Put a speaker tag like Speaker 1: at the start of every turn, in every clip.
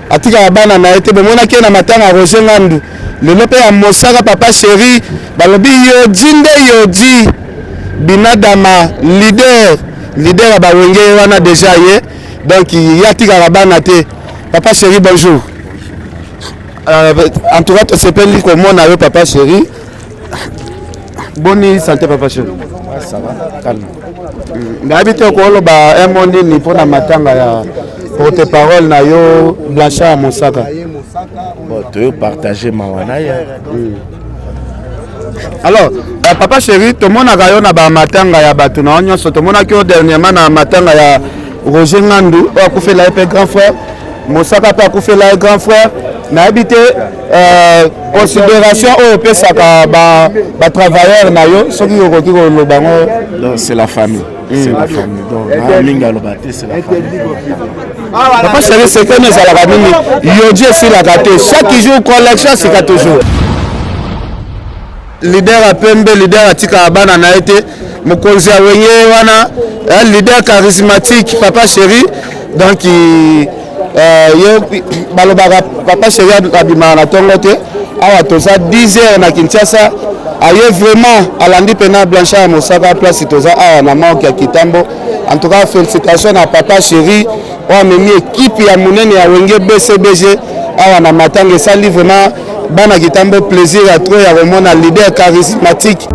Speaker 1: atika bana na été bomona ke na matanga Roger Ngandu lelo pe ya Mosaka papa chéri balobi yodi binadama leader ba wenge wana déjà ye donc yatika bana te papa chéri bonjour en tout cas tu s'appelle comment na papa chéri bonne santé papa chéri ça va calme n'habite ko lo ba emondi ni pona matanga ya porte-parole na yo Blanchard Mosaka.
Speaker 2: Bon, tu partager ma wanaya.
Speaker 1: Alors, papa chéri, tout le monde a gagné na matanga ya batu na onyo so tout le monde a qui dernièrement na matanga ya Roger Ngandu, a fait la grand frère. Mosaka pas fait la grand frère. Na habité considération au pesaka ba travailleur na yo, so qui ko lo bango.
Speaker 2: Donc c'est la famille. C'est la famille. Donc Minga Lobate c'est la famille.
Speaker 1: Papa chéri, c'est que nous allons venir. Yodi c'est la gâté. Chaque jour collection c'est toujours. Leader à Pembe, leader à Tika Abana na été mokonzi awenye wana leader charismatique papa chéri donc yo balobaka papa chéri abima na tongo te awa toza 10h na Kinshasa aye vraiment alandi pena Blanchard Mosaka place toza awa na manque ya Kitambo. En tout cas félicitations à papa chéri on memi équipe ya munene ya wenge BCBG awa na matanga sali vraiment bana Kitambo plaisir à trop ya vraiment un leader charismatique.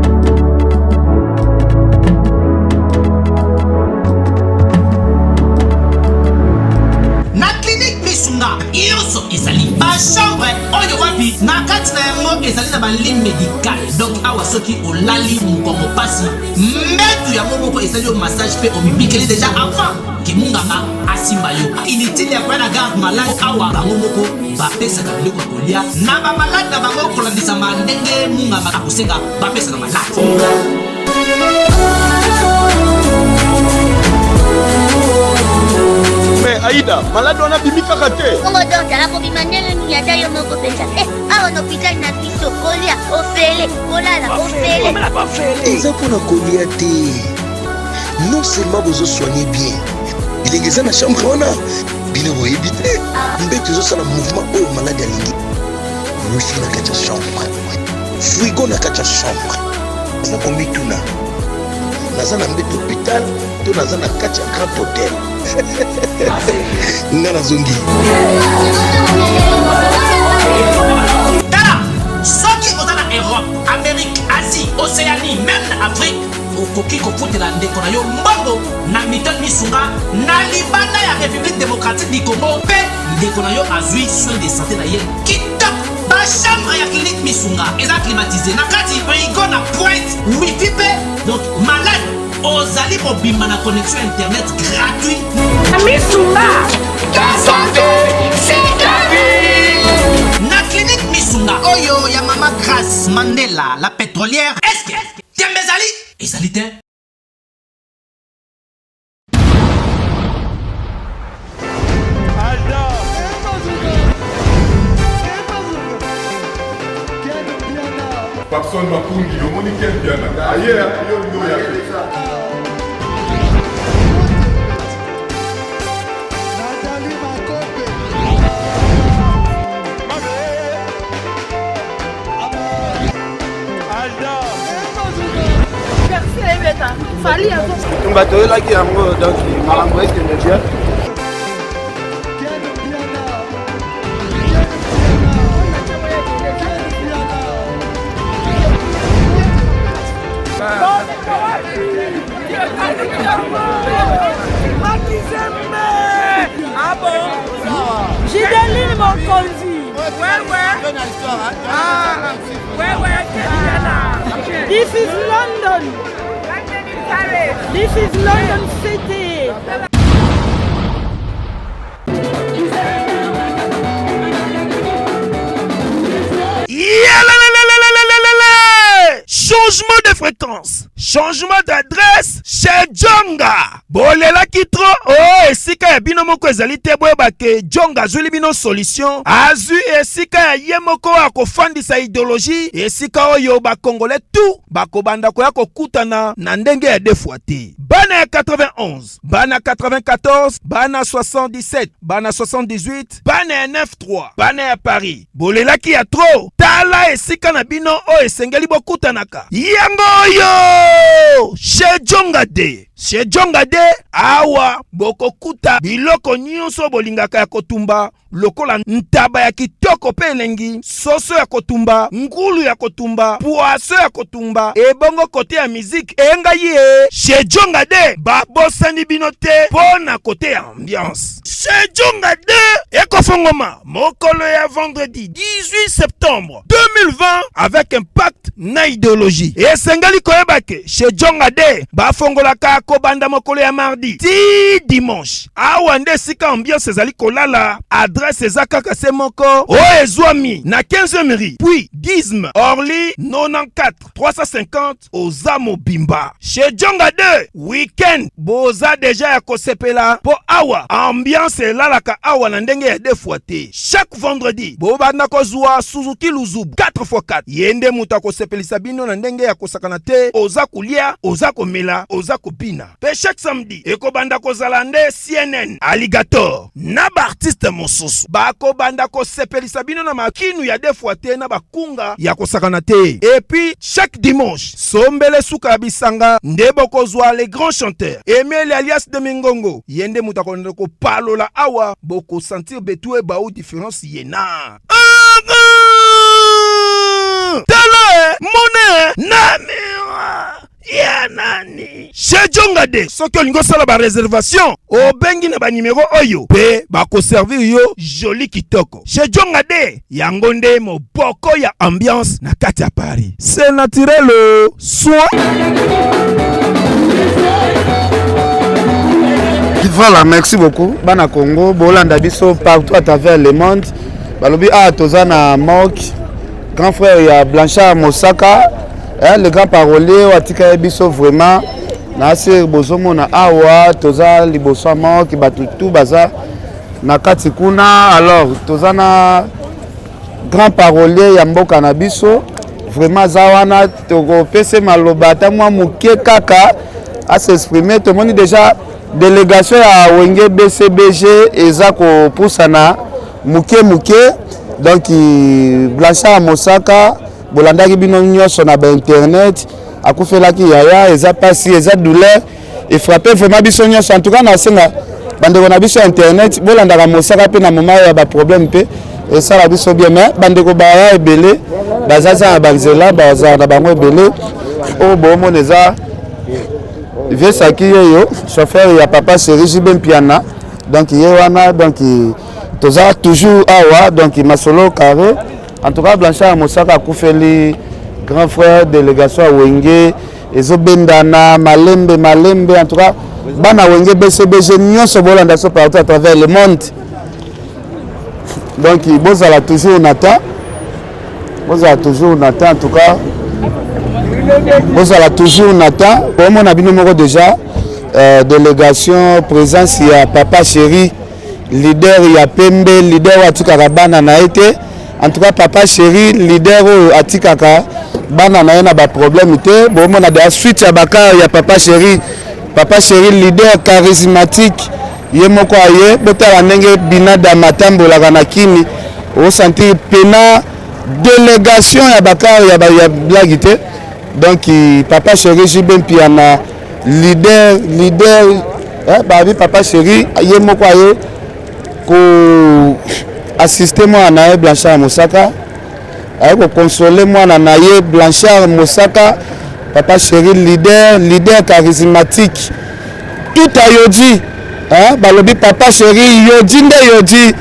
Speaker 3: Na clinique Misunga yoso ezali ba chambre oyo wapi na kati na yango ezali na ba ligne médicale donc awa soki olali mukongo pasi mbetu ya moko ezali au massage pe omibikeli déjà avant ki munganga asimba yo inutile ya kwa na garde malade awa bango moko bapesa ka biloko kolia na ba malade na bango kolandisa mandenge munganga akusenga bapesa na malade.
Speaker 4: Mais Aïda, malade on a bimika kate.
Speaker 5: On va donc la bimandele ni yada yo moko pensa. Ah on hôpital na biso kolia ofele kolala ofele.
Speaker 6: Eza pona kolia te. Non seulement vous soignez bien. Il est dans la chambre on a bino éviter. Mbete zo sala mouvement au malade ya lingi. Nous fi na kacha chambre. Frigo na kacha chambre. Ça kombi tuna. Nazana mbete hôpital, to nazana kacha grand hôtel. Ngana zongi.
Speaker 3: Tala, soki ozana Europe, Amérique, Asie, Océanie, même Afrique, okoki kofutela ndeko na yo mbongo na Milton Misunga na libanda ya République démocratique du Congo pe ndeko na yo azui soin de santé na ye kitoko. Ba chambre ya clinique Misunga eza climatisé na kati frigo na pointe wifi pe donc malade ozali mobimba na connexion internet gratuit.
Speaker 7: Misunga, ta santé, c'est ta vie.
Speaker 3: Na clinique Misunga oyo ya mama Grace Mandela la pétrolière. Est-ce que Tiambezali ezali te?
Speaker 8: Papson Mapungi, le monde qui est bien là. Ailleurs, il y a
Speaker 7: Gideline Mokonzi. This is London. This is London City.
Speaker 2: Changement de fréquence. changement d'adresse chez Djonga. Bolela kitro oh esika ya bino moko ezali te boyeba ke Djonga azuli bino solution. Azu esika ya ye moko akofandisa idéologie esika oyo ba Congolais tout bakobanda koya kokutana na ndenge ya defwa te. Bana ya 91, bana 94, bana 77, bana 78, bana ya 93, bana ya Paris. Bolelaki ya tro tala esika na bino o esengeli bokutanaka. Yango yo chez Djonga de. Chez Djonga de awa bokokuta biloko nyonso bolingaka ya kotumba lokola ntaba ya kitoko pe elengi, soso ya kotumba, ngulu ya kotumba, poaso ya kotumba, ebongo kote ya musique enga ye. Chez Djonga de babosani bino te pona kote ya ambiance. Chez Djonga de ekofongoma mokolo ya vendredi 18 septembre 2020 avec impact na idéologie. Esengali koyeba ke chez Djonga de bafongolaka kobanda mokolo ya mardi ti dimanche. Awa nde sika ambiance ezali kolala. Adresse ezakaka se moko o ezwami na 15e mairie puis Gizme Orly 94 350 oza mobimba. Chez Djonga 2 weekend boza deja ya kosepela po awa ambiance elalaka awa na ndenge ya defwa te. Chaque vendredi bobanda kozwa Suzuki Luzubu 4x4 yende muta kosepelisa bino na ndenge ya kosakana te, oza kulia, oza komela, oza kopina. Pe chaque samedi ekobanda kozala nde CNN Alligator na ba artiste mosusu bakobanda kosepelisa bino na makinu ya defwa te na bakunga ya kosakana te. Et puis chaque dimanche sombele suka bisanga nde bokozwa les grands chanteurs Emile alias de Mingongo yende muta konde ko palola awa boko sentir betue ba ou différence yena. Tala mone namira ya nani chez Djonga de. Soki olingo sala ba réservation obengi na ba numéro oyo pe bako servir yo joli kitoko. Chez Djonga de yango nde moboko ya ambiance na kati ya Paris. C'est naturel soit.
Speaker 1: Voilà, merci beaucoup. Bana Congo, Bolanda biso partout à travers le monde. Balobi a tozana Mok, grand frère ya Blanchard Mosaka, le grand parolier watika biso vraiment. Na se bozomo na awa toza liboso Mok batutu baza na kati kuna. Alors tozana grand parolier ya mboka na biso vraiment zawana toko pese maloba ta mwa muke kaka à s'exprimer. Tout le monde déjà délégation à Wenge BCBG eza ko pusana muke donc Blanchard Mosaka bolandaki bino nyonso na ba internet akufelaki yaya eza pasi eza douleur et frappé vraiment biso nyonso. En tout cas na senga bandeko na biso internet bolandaka Mosaka pe na moment ya ba problème pe et ça la biso bien mais bandeko ba ebele bazaza na banzela baza na bango ebele o bomo neza vieux saki yo chauffeur ya papa Chéri Jibem Piana donc yewana donc toza toujours awa donc masolo carré. En tout cas Blanchard Mosaka akufeli grand frère délégation à Wenge ezobendana malembe en tout cas bana Wenge BCBG nyonso bolanda so partout à travers le monde. Donc bozala toujours Nathan en tout cas bozala toujours Nathan comme on a bien numéro déjà délégation présence il y a papa Chéri leader il y a Pembe leader atika bana na été. En tout cas papa Chéri leader atika bana na na ba problème te bon on a de suite ya baka il y a papa Chéri leader charismatique yemoko aye botala ndenge binada matambo la kanakini au sentir pena délégation ya baka ya blague te. Donc papa Chéri Jibem Piana leader babi papa Chéri yemoko aye ko assister moi na Blanchard Mosaka aye ko consoler moi na Blanchard Mosaka papa Chéri leader charismatique tout a yodi balobi papa Chéri yodi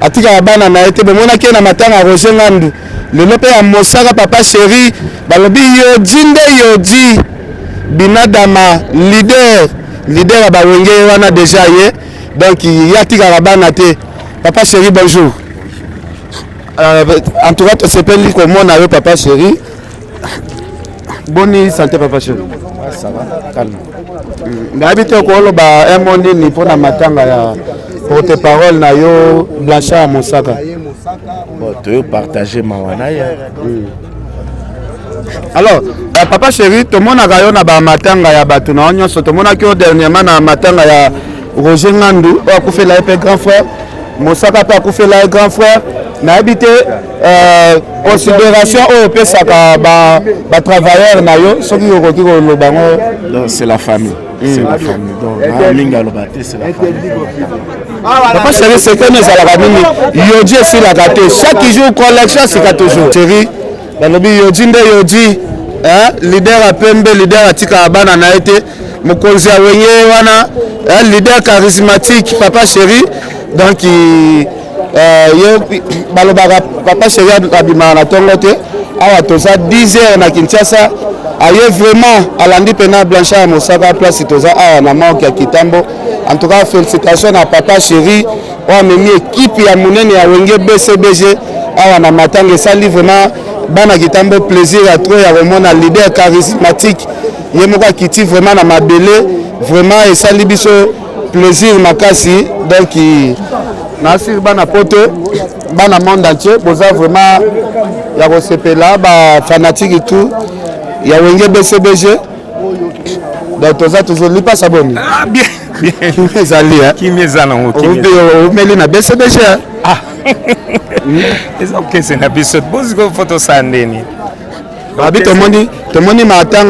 Speaker 1: atika bana na été bomona ke na matanga Roger Ngandu lelo pe ya Mosaka papa Chéri balobi yodi binadama leader ba Wenge wana déjà ye donc yatika bana te. Papa Chéri bonjour. En tout cas tu s'appelle comment na papa Chéri Bonne santé, papa chéri.
Speaker 9: Ça va, calme.
Speaker 1: N'habite quoi, un monde ni pour la matanga ya porte-parole na yo Blanchard Mosaka.
Speaker 9: Bon, tu veux partager ma wanaya.
Speaker 1: Alors, papa chéri, tout le monde a gagné na matanga ya batu na onyo, tout le monde a dernièrement na matanga ya Roger Ngandou, a fait la grand frère. Mosaka a fait la grand frère. N'habite considération au pesaka ba travailleur na yo, ceux qui ont le bango.
Speaker 9: Donc c'est la famille. C'est la famille. Donc Minga Lobate, c'est la famille.
Speaker 1: Papa chéri, c'est que nous allons Yodi aussi la gâté. Chaque jour collection c'est toujours. Chéri, dans le Yodi nde Yodi, leader à Pembe, leader à Tika Abana na été, mokonzi a wenye wana, leader charismatique, papa chéri. Donc papa chéri abima na tongote, awa toza 10 heures na Kinshasa. Aye vraiment alandi pena Blanchard Mosaka place toza awa na manque ya Kitambo. En tout cas félicitations à papa chéri. On a mis équipe ya munene ya wenge BCBG awa na matanga sali vraiment bana Kitambo plaisir à trop ya remona leader charismatique. Yemoka kiti vraiment na mabele vraiment et sali biso plaisir makasi donc nasir bana poto bana monde entier boza vraiment ya kosepela ba fanatique et tout. Il y a un BCBG. Donc, tu as toujours lu pas ça bon.
Speaker 9: Ah, bien.
Speaker 1: Qui m'est allé? Vous m'avez dit BCBG.
Speaker 9: Ah. C'est ok, c'est un épisode. Bonjour, photo Sandeni.
Speaker 1: Tout le monde m'attend.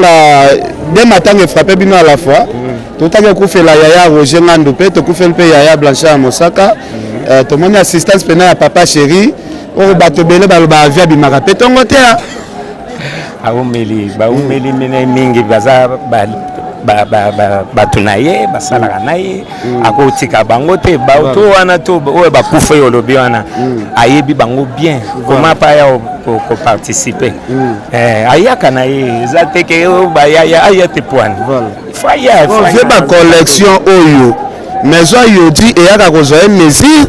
Speaker 1: Dès matin, il frappe bien à la fois. Tout à l'heure, fait la Yaya Roger Ngandou, tu fais le pays Yaya Blanchard Mosaka. Tout le monde assistance pénale à papa chéri. On va battre belé balba via bimara. Péton côté.
Speaker 9: Baumeli mingi baza batunaye basalaka naye akotika bango te bato wana to oyo bakufa yo lobi wana ayebi bango bien comment pa ya ko participer ayaka naye eza te ke bayaya ayate point faya
Speaker 1: ba collection oyo maison yodi eyaka kozwa mesure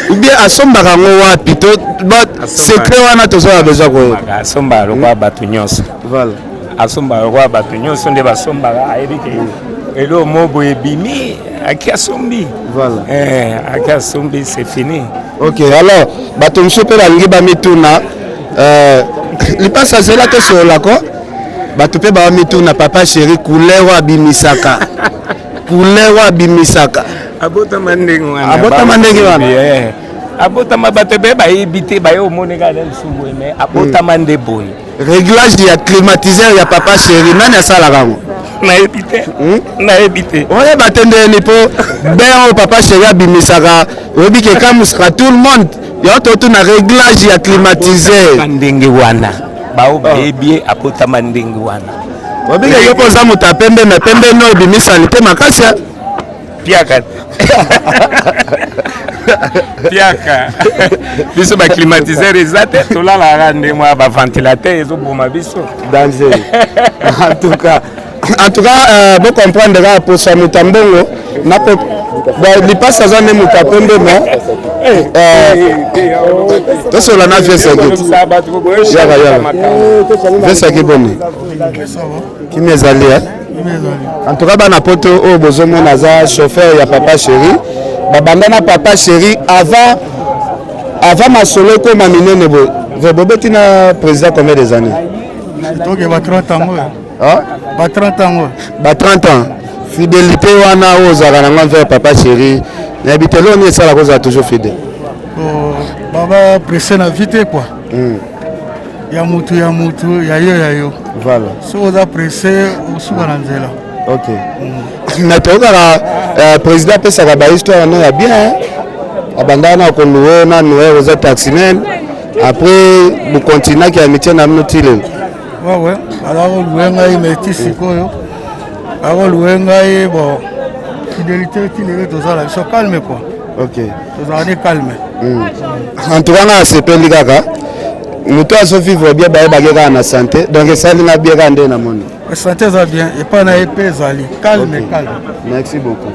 Speaker 1: ou bien asombaka ngo wapi to secret wana tozoya besoin ko
Speaker 9: asomba lokwa batu nyonso voilà asomba lokwa batu nyonso nde basombaka ayebi ke elo mobo ebimi aki asombi
Speaker 1: voilà
Speaker 9: aki asombi c'est fini.
Speaker 1: OK alors bato mso pe balingi bamituna lipasa zela te sola ko bato pe ba mituna papa chéri couleur abimisaka couleur abimisaka
Speaker 9: abota mandenge wana abota mabate be bayebi te baye omoneka na nsubu mais abota mande boy
Speaker 1: réglage ya climatiseur ya papa chéri nani asalaka ngo
Speaker 9: nayebi te
Speaker 1: oye batendeni po ben o papa chéri abimisaka oyebi ke kamusaka tout le monde yo to na réglage ya climatiseur
Speaker 9: ndenge wana bao bayebi abota mandenge wana
Speaker 1: oyebi ke yo poza moto apembe me pembe no ebimisani te makasi
Speaker 9: piaka piaka biso ba climatiseur ezate tolalaka nde mwa ba ventilateur ezoboma biso
Speaker 1: danger en tout cas vous comprendre pour ça mutambongo na po lipasa za ne mutapembe mais to sola na vesa git vesa ki boni ki mezali en tout cas bana poto o bozomo na za chauffeur ya papa chéri babanda na papa chéri avant ma solo ko maminene bo vebobeti na président combien des années
Speaker 10: donc il va 30 ans
Speaker 1: hein
Speaker 10: ba 30 ans
Speaker 1: ba 30 ans fidélité wana ozala na ngwa papa chéri na bitelo ni sala koza toujours fidèle
Speaker 10: baba pressé na vite quoi ya mutu ya yo
Speaker 1: voilà
Speaker 10: so oza pressé osuka na nzela
Speaker 1: OK na toka président pesaka ba histoire na ya bien abanda na ko louer na noer aux taximen après bu continue ki amitié na mnotile
Speaker 10: ouais alors louer ngai meti sikoyo alors louer ngai bon fidélité tilé tozala so calme quoi
Speaker 1: OK
Speaker 10: tozala calme
Speaker 1: en tout cas c'est peli kaka muto aso vivre bien ba bageka na santé donc ça na bien kande na monde
Speaker 10: santé ça bien et pas na épée zali calme calme
Speaker 1: merci beaucoup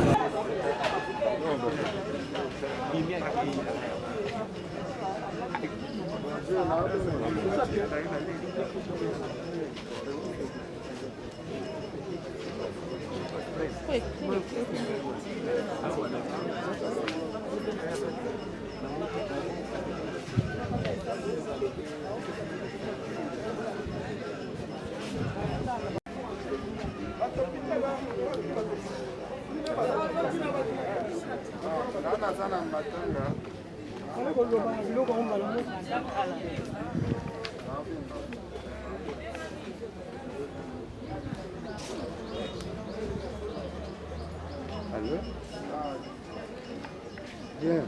Speaker 1: Bien.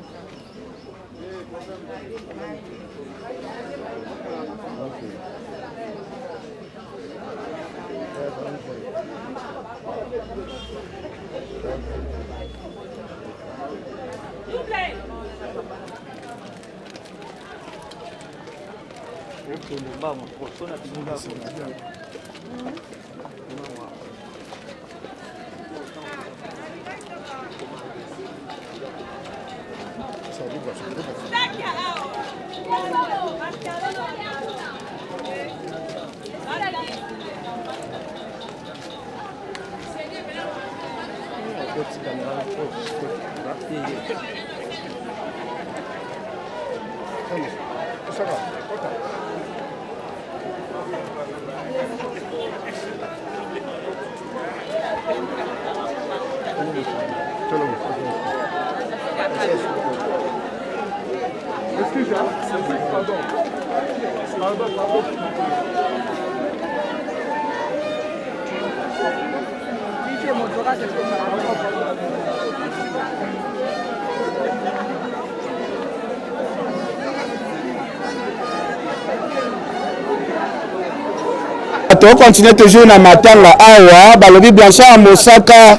Speaker 1: On continue toujours na matanga awa balobi Blanchard Mosaka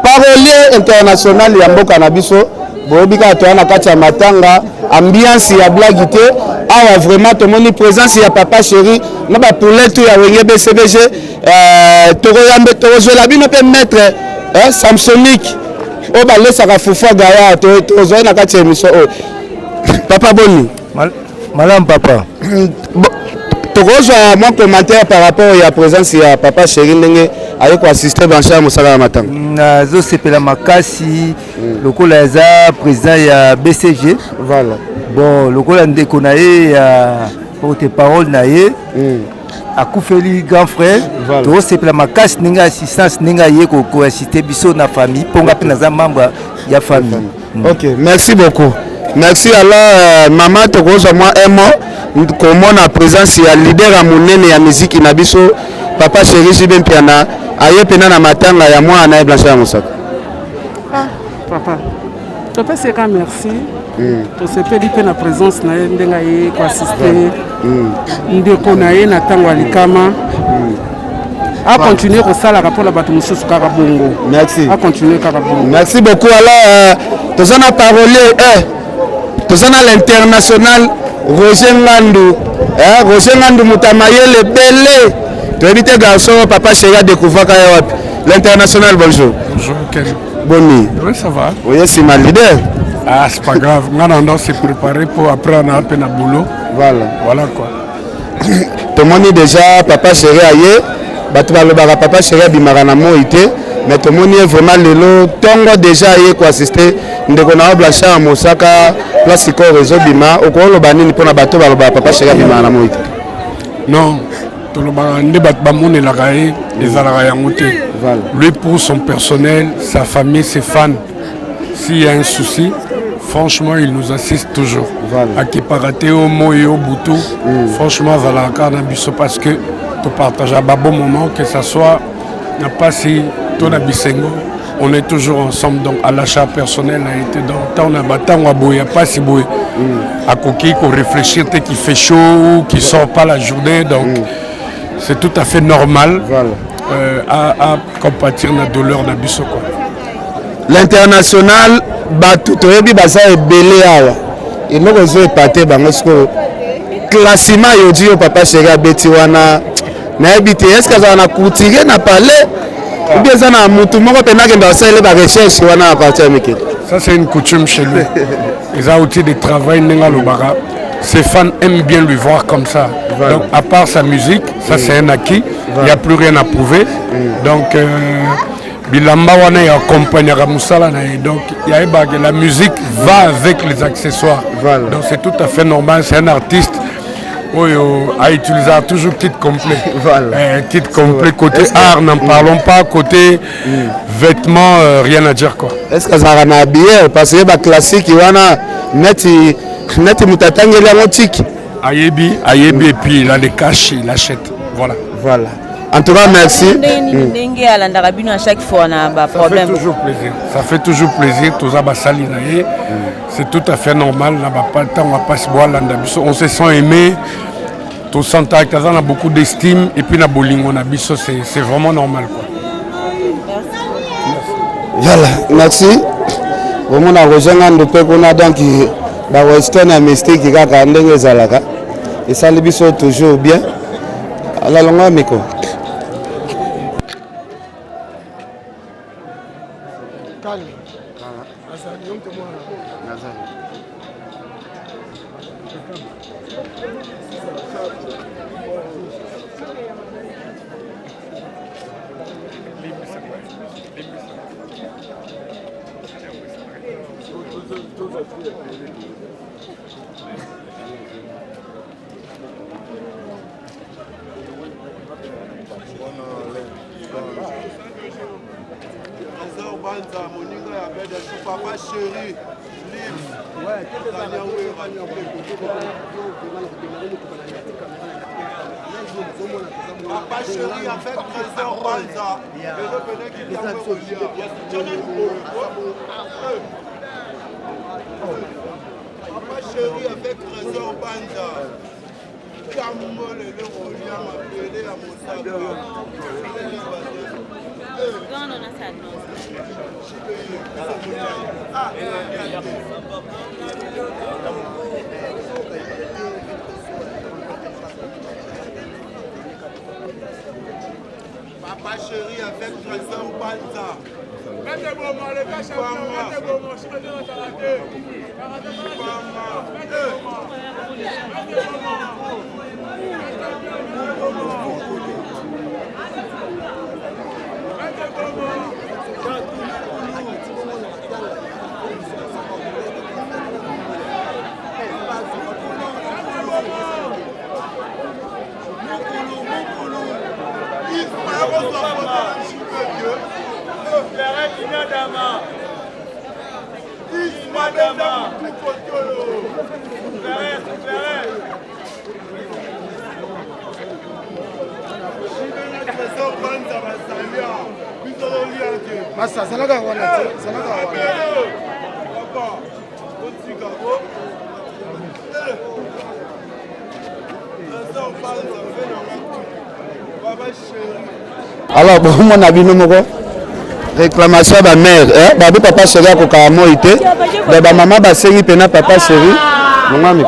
Speaker 1: parolier international ya mboka na biso bobika to na kati ya matanga ambiance ya blague te awa vraiment tomoni présence ya papa chéri na ba poulet ya wenge BCBG toko yambe to zola bino pe maître Samsonic o ba lesaka fufu gaya to zo na kati ya émission papa boni
Speaker 10: Madame papa
Speaker 1: Tokoza mon commentaire par rapport à la présence de papa chéri ndenge aye ko assister Blanchard Mosaka ya matanga.
Speaker 10: Nazo sepela makasi lokola za président ya BCG.
Speaker 1: Voilà.
Speaker 10: Bon lokola ndeko na ye ya porte-parole na ye. Akufeli grand frère. To sepela makasi ndenge assistance ndenge aye ko assister biso na famille ponga pe na za membre ya famille.
Speaker 1: OK, merci beaucoup. Merci alors maman tokoza moi un mot. Comment la présence ya leader à monene ya musique na biso papa chéri Jibin Piana aye pena na matanga ya moi na Blanchard Mosaka.
Speaker 11: Ah papa c'est quand merci. To sepeli pe na présence na ndenga ye ko assister. Ndeko na ye na tango alikama. A continuer ko sala rapport la bato mususu kaka bongo.
Speaker 1: Merci.
Speaker 11: A continuer kaka bongo.
Speaker 1: Merci beaucoup alors tozana parolier tozana l'international Roger Ngandou, Roger Ngandou Moutamayele Belé. Tu habites garçon, papa chéri a découvert l'international. Bonjour.
Speaker 12: Bonjour, Ken.
Speaker 1: Bonne.
Speaker 12: Oui, ça va.
Speaker 1: Oui, c'est ma leader.
Speaker 12: Ah, c'est pas grave. On s'est préparé pour après on a un peu de boulot.
Speaker 1: Voilà.
Speaker 12: Voilà quoi.
Speaker 1: Tout le monde déjà, papa chéri aye. Papa chéri Bimarana Moïté. Mais tout le monde est vraiment le tongo déjà aye quoi assister. Ndeko na Blanchard Mosaka place ko réseau bima okolo banini pona bato baloba papa chéri Bimarana Moïté.
Speaker 12: Non, tout le monde ba mone la gaé les ala yango te. Lui pour son personnel, sa famille, ses fans. S'il y a un souci, franchement, il nous assiste toujours. À qui paraté au Moyo au Boutou, franchement, voilà parce que tu partages un bon moment, que ce soit n'a pas si ton abisengo, on est toujours ensemble. Donc à l'achat personnel a été dans on a battu on a bouillé pas si bouillé. À coquille qu'on réfléchit qu'il fait chaud, qu'il sort pas la journée, donc c'est tout à fait normal à compatir la douleur d'Abisso quoi.
Speaker 1: L'international batu toyebi baza ebele awa inoko zo epate bango siko classement yodi yo papa chéri abeti wana na ebite est-ce que ça na couturier na palais ou bien ça na mutu moko pena ke ndasele ba recherche wana à partir de
Speaker 12: ça c'est une coutume chez lui. Les outils de travail nenga lobara. Ses fans aiment bien lui voir comme ça. Donc à part sa musique, ça c'est un acquis, il n'y a plus rien à prouver. Donc Bilamba wana ya accompagnera Moussala donc la musique va avec les accessoires. Donc c'est tout à fait normal, c'est un artiste à utiliser toujours kit complet. Voilà. Kit complet côté art, n'en parlons pas, côté vêtements, rien à dire quoi.
Speaker 1: Est-ce que ça va habillé parce que les classiques, il y en a net mutatangi la motique.
Speaker 12: Ayebi et puis il a des caches, il achète. Voilà.
Speaker 1: Voilà. En tout cas, merci.
Speaker 13: À chaque fois, on a problème.
Speaker 12: Ça fait toujours plaisir. Ça fait toujours plaisir. C'est tout à fait normal. On se sent aimé. On a beaucoup d'estime. Et puis, c'est vraiment normal.
Speaker 1: Voilà, merci. On a rejoint donc la Western Amnesty qui a gagné les Alaga. Et ça, les sont toujours bien. À la longue, Miko.
Speaker 8: Papa chéri, Papa chéri avec Trésor Banza. Papa chéri avec Trésor Banza. Camol et le Rolia m'appelait à Mosaka. Papa chéri avec Trésor Banza.
Speaker 1: Massa, ça n'a pas alors, bon, mon avis, nous réclamation de ma mère, babi papa chéri à Kokamo été, de maman basengi pena papa chéri, mon ami.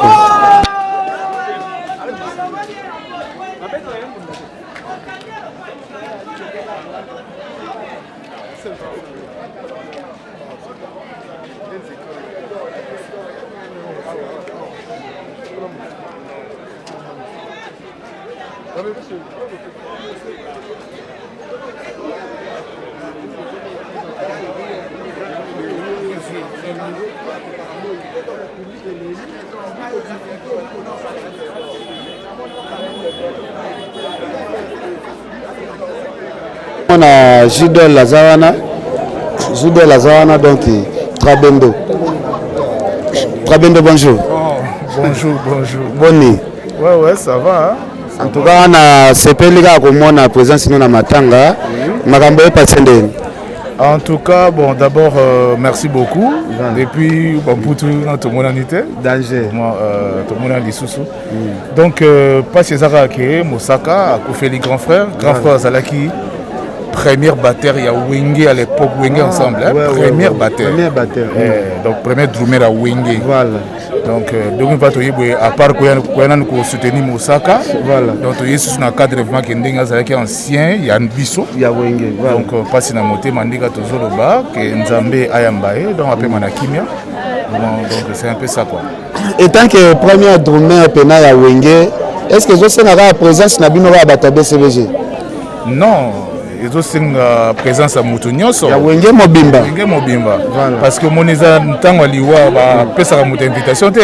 Speaker 1: On a Judel Lazawana donc Trabendo. Trabendo, bonjour.
Speaker 14: Oh, bonjour.
Speaker 1: Bonne nuit.
Speaker 14: Ouais, ça va. Hein?
Speaker 1: En tout cas, on a CPLIGA comme on a présence nous na matanga. Makambo est passé.
Speaker 14: En tout cas, bon, d'abord, merci beaucoup. Et puis, bon, pour tout notre monanité.
Speaker 1: Danger.
Speaker 14: Moi, tout le monde a sous. Donc, pas chez Zarake, Mosaka, Koufeli grand frère Zalaki. Première batteur, il y a Wenge à l'époque, Wenge ensemble. Première batteur. Donc, première drummer à Wenge.
Speaker 1: Voilà.
Speaker 14: Donc, à part qu'on soutenir Mosaka, voilà. Donc, il y a un cadre qui est ancien, il y a un bisso.
Speaker 1: Il y a Wenge. Voilà.
Speaker 14: Donc, pas si na moté, Mandika Tozoloba, que Nzambe Ayambaye, donc après Manakimia. Donc, c'est un peu ça quoi.
Speaker 1: Et tant que premier drummer pena ya Wenge, est-ce que vous avez la présence na bino ba batabe CVG?
Speaker 14: Non. Ils ont une présence à Moutounioso.
Speaker 1: Il y a Mobimba.
Speaker 14: Parce que mon invitation. Donc,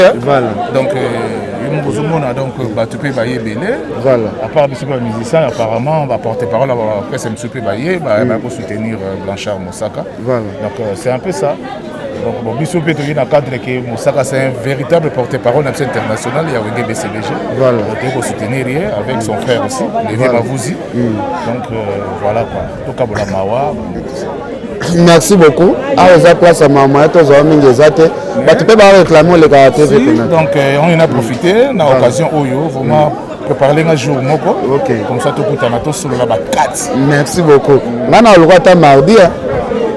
Speaker 14: donc vous avez donc tu peux bailler belé.
Speaker 1: Voilà.
Speaker 14: À part les musiciens, apparemment, va porter parole après c'est monsieur Bayer, pour soutenir Blanchard Moussaka.
Speaker 1: Voilà.
Speaker 14: Donc c'est un peu ça. Donc bon, Bissou peut dans le cadre que Moussaka c'est un véritable porte-parole international, il y a Wenge BCBG. Voilà. Donc pour soutenir avec son frère aussi, Lévi Mavouzi. Donc voilà quoi. Tout cas la Mawa.
Speaker 1: Merci beaucoup. À la place à maman, tous les hommes tu peux pas réclamer les caractères.
Speaker 14: Donc on en a profité, on a l'occasion vraiment préparer un jour moko. Comme ça tout le monde sur la bacate.
Speaker 1: Merci beaucoup. Maintenant le roi ta mardi.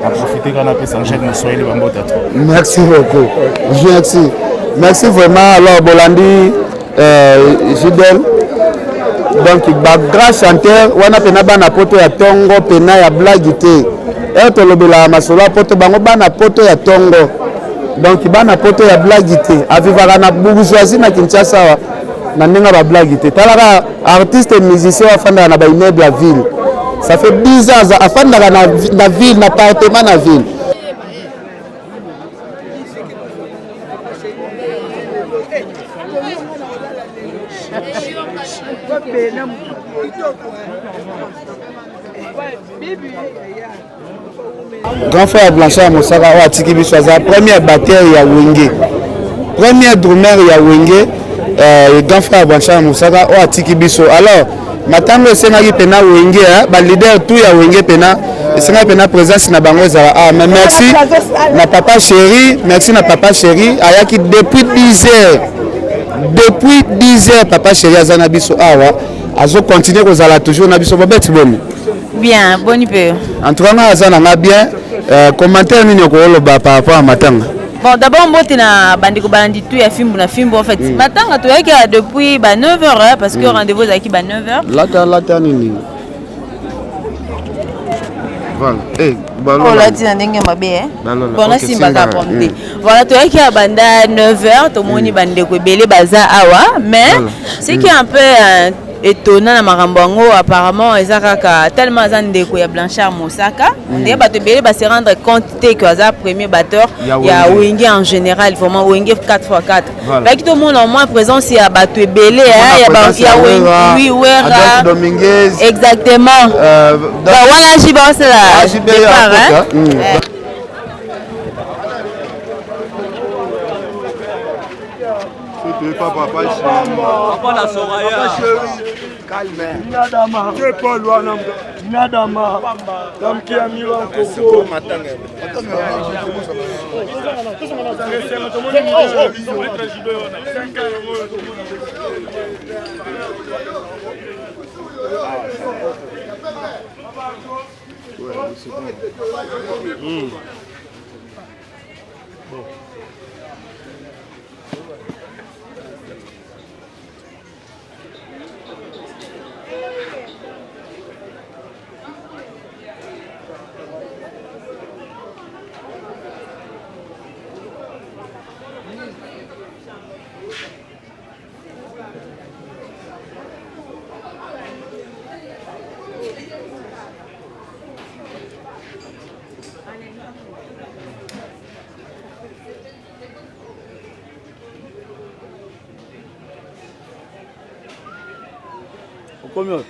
Speaker 14: On a profité qu'on a pu s'enchaîner dans le soleil de Bambo Tato.
Speaker 1: Merci beaucoup. Merci. Merci vraiment. Alors Bolandi, Gidel. Donc grâce chanteur, on a pena bana poto ya tongo pena ya blagité. Et to lobela masolo poto bango bana poto ya tongo. Donc bana poto ya blagité. Avivaka na bourgeoisie na Kinshasa na ndinga ba blagité. Talaka artiste et musicien afanda na ba immeuble la ville. Ça fait 10 ans afanda na ville na appartement na ville. Grand frère Blanchard Moussaka a tiki biso za première batteur ya Wenge. Premier drummer ya Wenge grand frère Blanchard Moussaka a tiki biso. Alors matango esengaki pena Wenge ba leader tout ya Wenge pena esengaki pena présence na bango za mais merci na papa chéri, merci na papa chéri ayaki depuis 10 heures. Depuis 10 heures papa chéri azana biso awa azo continuer kozala toujours na biso bobeti boni.
Speaker 13: Bien, bon peu.
Speaker 1: En tout cas, azana bien. Commentaire nini okoloba par rapport à matanga.
Speaker 13: Bon, d'abord on na bandiko bandi tout ya fimbo na fimbo en fait. Matanga to yaki depuis 9h parce que rendez-vous avec 9h.
Speaker 1: Lata nini. Voilà.
Speaker 13: Oh là tu ndenge mabe Bon là simba ka pompe. Voilà to yaki banda 9h to moni bandeko belé baza awa mais ce qui est un peu étonnant na makambango apparemment ezaka tellement zandeko ya Blanchard Moussaka on dit ba te belé ba se rendre compte que aza premier batteur ya Wenge en général vraiment Wenge 4x4 mais tout le monde en moins présence ya ba te belé ya Wenge oui Wera
Speaker 1: Dominguez
Speaker 13: exactement voilà jiba c'est là
Speaker 8: Papa la Soraya. Calme. Nadama. Je pas loin Nadama. Comme qui a mis en coco. Combien?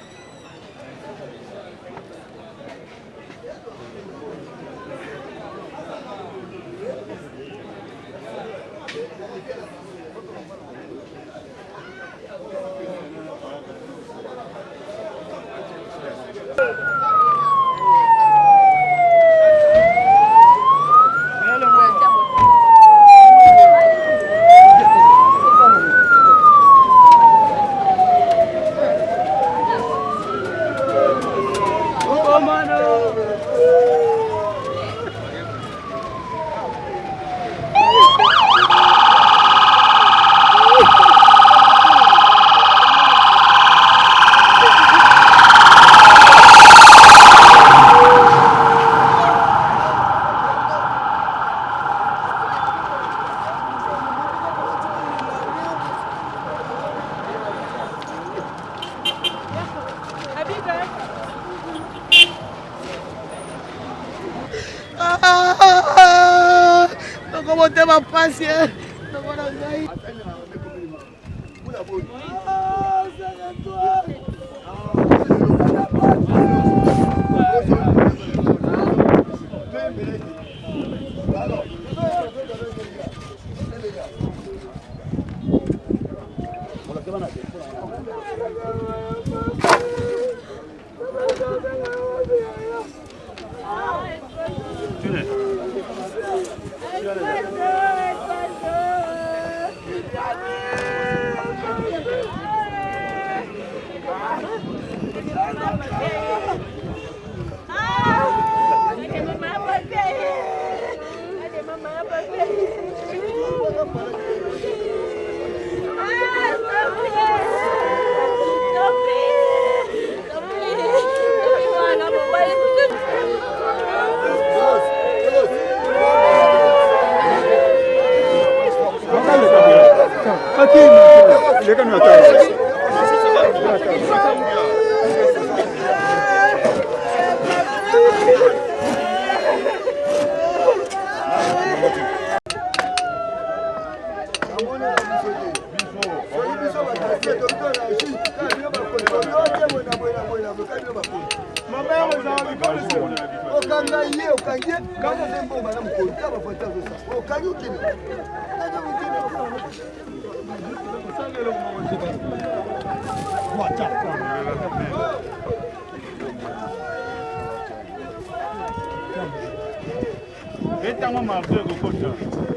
Speaker 8: Etama marzo kokota.